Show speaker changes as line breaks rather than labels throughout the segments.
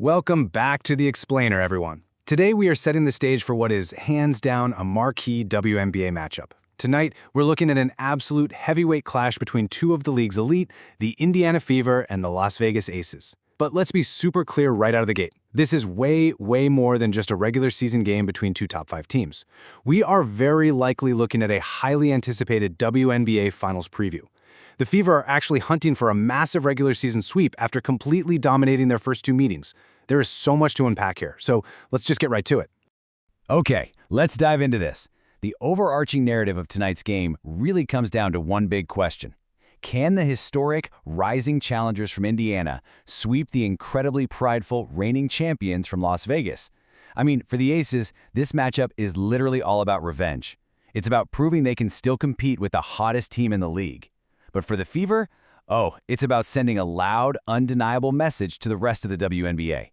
Welcome back to The Explainer, everyone. Today we are setting the stage for what is, hands down, a marquee WNBA matchup. Tonight, we're looking at an absolute heavyweight clash between two of the league's elite, the Indiana Fever and the Las Vegas Aces. But let's be super clear right out of the gate. This is way more than just a regular season game between two top 5 teams. We are very likely looking at a highly anticipated WNBA Finals preview. The Fever are actually hunting for a massive regular season sweep after completely dominating their first 2 meetings. There is so much to unpack here, so let's just get right to it.
Okay, let's dive into this. The overarching narrative of tonight's game really comes down to one big question. Can the historic, rising challengers from Indiana sweep the incredibly prideful reigning champions from Las Vegas? I mean, for the Aces, this matchup is literally all about revenge. It's about proving they can still compete with the hottest team in the league. But for the Fever, it's about sending a loud, undeniable message to the rest of the WNBA.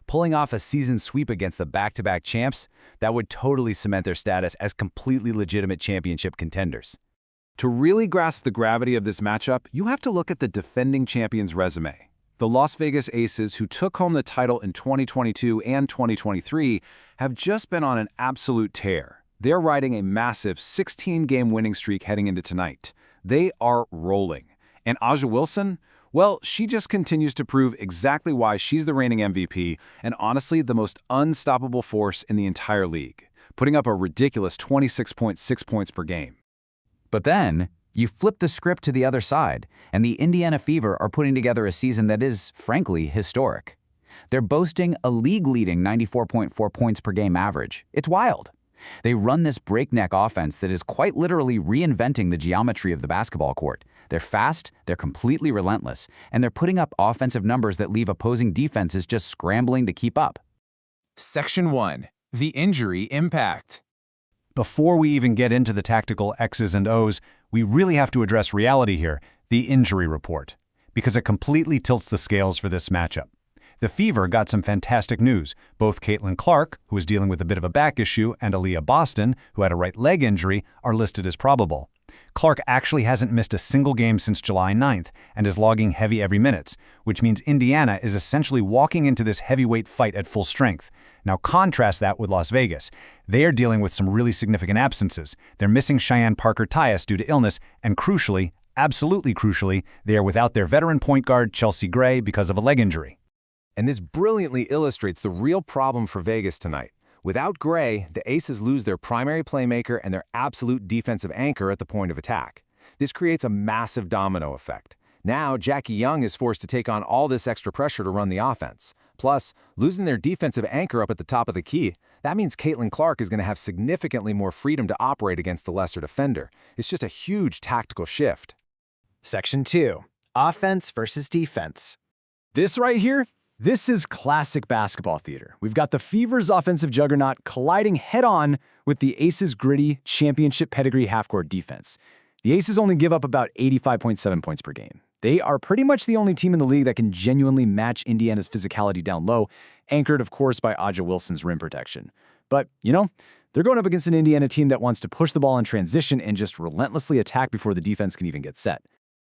Pulling off a season sweep against the back-to-back champs, that would totally cement their status as completely legitimate championship contenders.
To really grasp the gravity of this matchup, you have to look at the defending champions' resume. The Las Vegas Aces, who took home the title in 2022 and 2023, have just been on an absolute tear. They're riding a massive 16-game winning streak heading into tonight. They are rolling. And A'ja Wilson? Well, she just continues to prove exactly why she's the reigning MVP and honestly the most unstoppable force in the entire league, putting up a ridiculous 26.6 points per game.
But then, you flip the script to the other side, and the Indiana Fever are putting together a season that is, frankly, historic. They're boasting a league-leading 94.4 points per game average. It's wild. They run this breakneck offense that is quite literally reinventing the geometry of the basketball court. They're fast, they're completely relentless, and they're putting up offensive numbers that leave opposing defenses just scrambling to keep up.
Section 1. The Injury Impact.
Before we even get into the tactical X's and O's, we really have to address reality here, the injury report, because it completely tilts the scales for this matchup. The Fever got some fantastic news. Both Caitlin Clark, who is dealing with a bit of a back issue, and Aaliyah Boston, who had a right leg injury, are listed as probable. Clark actually hasn't missed a single game since July 9th and is logging heavy every minute, which means Indiana is essentially walking into this heavyweight fight at full strength. Now contrast that with Las Vegas. They are dealing with some really significant absences. They're missing Cheyenne Parker-Tyus due to illness, and crucially, absolutely crucially, they are without their veteran point guard Chelsea Gray because of a leg injury.
And this brilliantly illustrates the real problem for Vegas tonight. Without Gray, the Aces lose their primary playmaker and their absolute defensive anchor at the point of attack. This creates a massive domino effect. Now, Jackie Young is forced to take on all this extra pressure to run the offense. Plus, losing their defensive anchor up at the top of the key, that means Caitlin Clark is going to have significantly more freedom to operate against the lesser defender. It's just a huge tactical shift.
Section 2. Offense versus defense.
This right here? This is classic basketball theater. We've got the Fever's offensive juggernaut colliding head-on with the Aces' gritty, championship pedigree half-court defense. The Aces only give up about 85.7 points per game. They are pretty much the only team in the league that can genuinely match Indiana's physicality down low, anchored, of course, by A'ja Wilson's rim protection. But, they're going up against an Indiana team that wants to push the ball in transition and just relentlessly attack before the defense can even get set.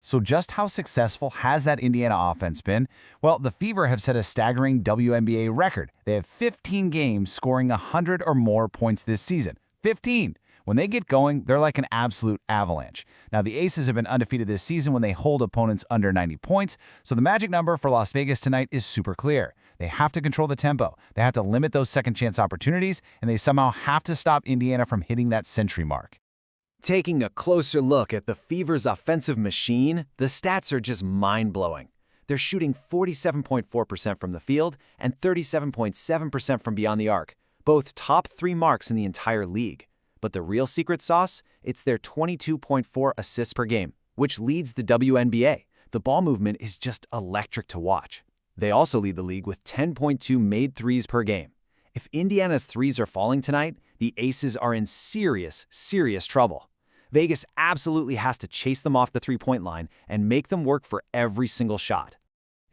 So just how successful has that Indiana offense been? Well, the Fever have set a staggering WNBA record. They have 15 games scoring 100 or more points this season. 15! When they get going, they're like an absolute avalanche. Now, the Aces have been undefeated this season when they hold opponents under 90 points, so the magic number for Las Vegas tonight is super clear. They have to control the tempo, they have to limit those second-chance opportunities, and they somehow have to stop Indiana from hitting that century mark.
Taking a closer look at the Fever's offensive machine, the stats are just mind-blowing. They're shooting 47.4% from the field and 37.7% from beyond the arc, both top 3 marks in the entire league. But the real secret sauce? It's their 22.4 assists per game, which leads the WNBA. The ball movement is just electric to watch. They also lead the league with 10.2 made threes per game. If Indiana's threes are falling tonight, the Aces are in serious trouble. Vegas absolutely has to chase them off the three-point line and make them work for every single shot.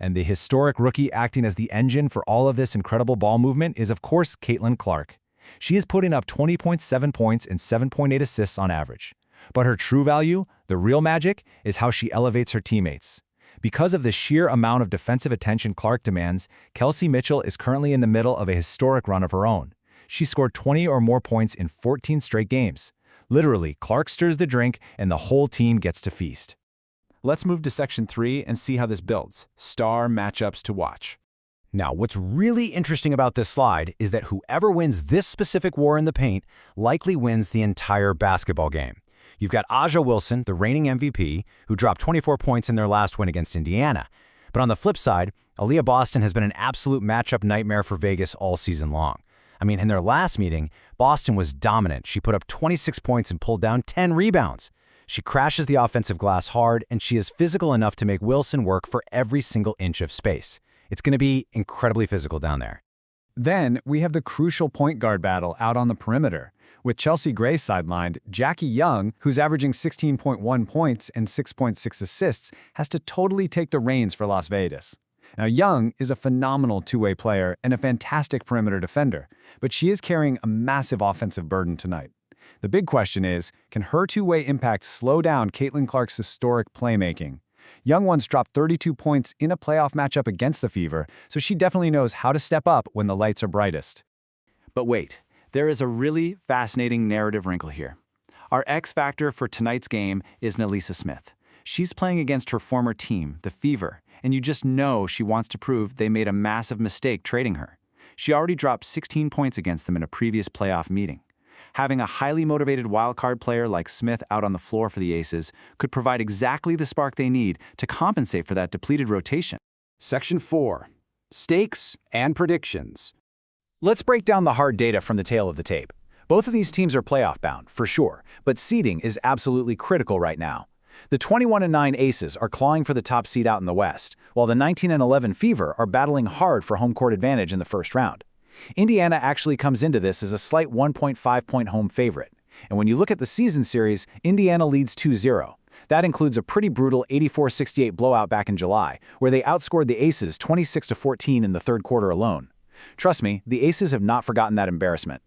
And the historic rookie acting as the engine for all of this incredible ball movement is, of course, Caitlin Clark. She is putting up 20.7 points and 7.8 assists on average. But her true value, the real magic, is how she elevates her teammates.
Because of the sheer amount of defensive attention Clark demands, Kelsey Mitchell is currently in the middle of a historic run of her own. She scored 20 or more points in 14 straight games. Literally, Clark stirs the drink and the whole team gets to feast.
Let's move to Section 3 and see how this builds. Star matchups to watch.
Now, what's really interesting about this slide is that whoever wins this specific war in the paint likely wins the entire basketball game. You've got A'ja Wilson, the reigning MVP, who dropped 24 points in their last win against Indiana. But on the flip side, Aaliyah Boston has been an absolute matchup nightmare for Vegas all season long. I mean, in their last meeting, Boston was dominant. She put up 26 points and pulled down 10 rebounds. She crashes the offensive glass hard, and she is physical enough to make Wilson work for every single inch of space. It's going to be incredibly physical down there.
Then we have the crucial point guard battle out on the perimeter. With Chelsea Gray sidelined, Jackie Young, who's averaging 16.1 points and 6.6 assists, has to totally take the reins for Las Vegas. Now, Young is a phenomenal two-way player and a fantastic perimeter defender, but she is carrying a massive offensive burden tonight. The big question is, can her two-way impact slow down Caitlin Clark's historic playmaking? Young once dropped 32 points in a playoff matchup against the Fever, so she definitely knows how to step up when the lights are brightest.
But wait, there is a really fascinating narrative wrinkle here. Our X factor for tonight's game is Nalisa Smith. She's playing against her former team, the Fever, and you just know she wants to prove they made a massive mistake trading her. She already dropped 16 points against them in a previous playoff meeting. Having a highly motivated wildcard player like Smith out on the floor for the Aces could provide exactly the spark they need to compensate for that depleted rotation.
Section 4. Stakes and predictions.
Let's break down the hard data from the tail of the tape. Both of these teams are playoff bound, for sure, but seeding is absolutely critical right now. The 21-9 Aces are clawing for the top seed out in the West, while the 19-11 Fever are battling hard for home court advantage in the first round. Indiana actually comes into this as a slight 1.5-point home favorite. And when you look at the season series, Indiana leads 2-0. That includes a pretty brutal 84-68 blowout back in July, where they outscored the Aces 26-14 in the third quarter alone. Trust me, the Aces have not forgotten that embarrassment.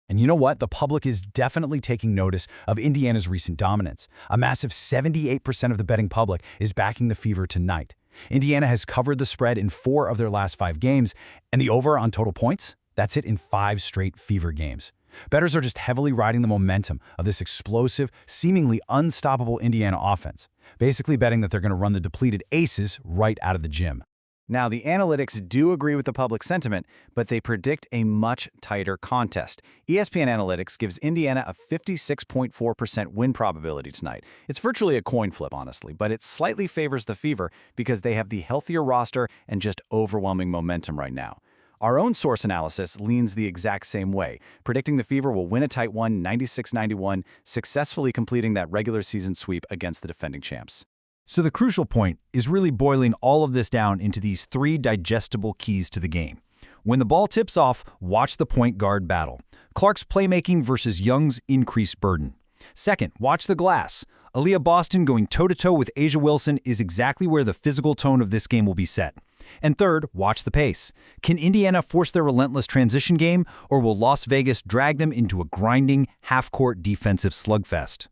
And you know what? The public is definitely taking notice of Indiana's recent dominance. A massive 78% of the betting public is backing the Fever tonight. Indiana has covered the spread in 4 of their last 5 games, and the over on total points? That's it in 5 straight Fever games. Bettors are just heavily riding the momentum of this explosive, seemingly unstoppable Indiana offense, basically betting that they're going to run the depleted Aces right out of the gym.
Now, the analytics do agree with the public sentiment, but they predict a much tighter contest. ESPN Analytics gives Indiana a 56.4% win probability tonight. It's virtually a coin flip, honestly, but it slightly favors the Fever because they have the healthier roster and just overwhelming momentum right now. Our own source analysis leans the exact same way, predicting the Fever will win a tight one, 96-91, successfully completing that regular season sweep against the defending champs.
So the crucial point is really boiling all of this down into these 3 digestible keys to the game. When the ball tips off, watch the point guard battle. Clark's playmaking versus Young's increased burden. Second, watch the glass. Aaliyah Boston going toe-to-toe with A'ja Wilson is exactly where the physical tone of this game will be set. And third, watch the pace. Can Indiana force their relentless transition game, or will Las Vegas drag them into a grinding, half-court defensive slugfest?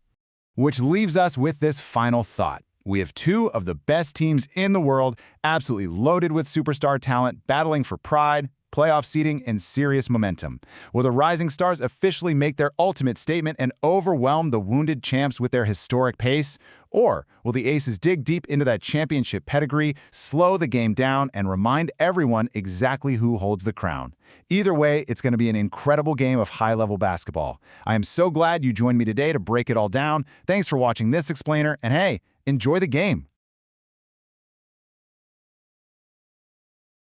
Which leaves us with this final thought. We have 2 of the best teams in the world, absolutely loaded with superstar talent, battling for pride, playoff seeding, and serious momentum. Will the Rising Stars officially make their ultimate statement and overwhelm the wounded champs with their historic pace? Or will the Aces dig deep into that championship pedigree, slow the game down, and remind everyone exactly who holds the crown? Either way, it's going to be an incredible game of high-level basketball. I am so glad you joined me today to break it all down. Thanks for watching this explainer, and hey, enjoy the game.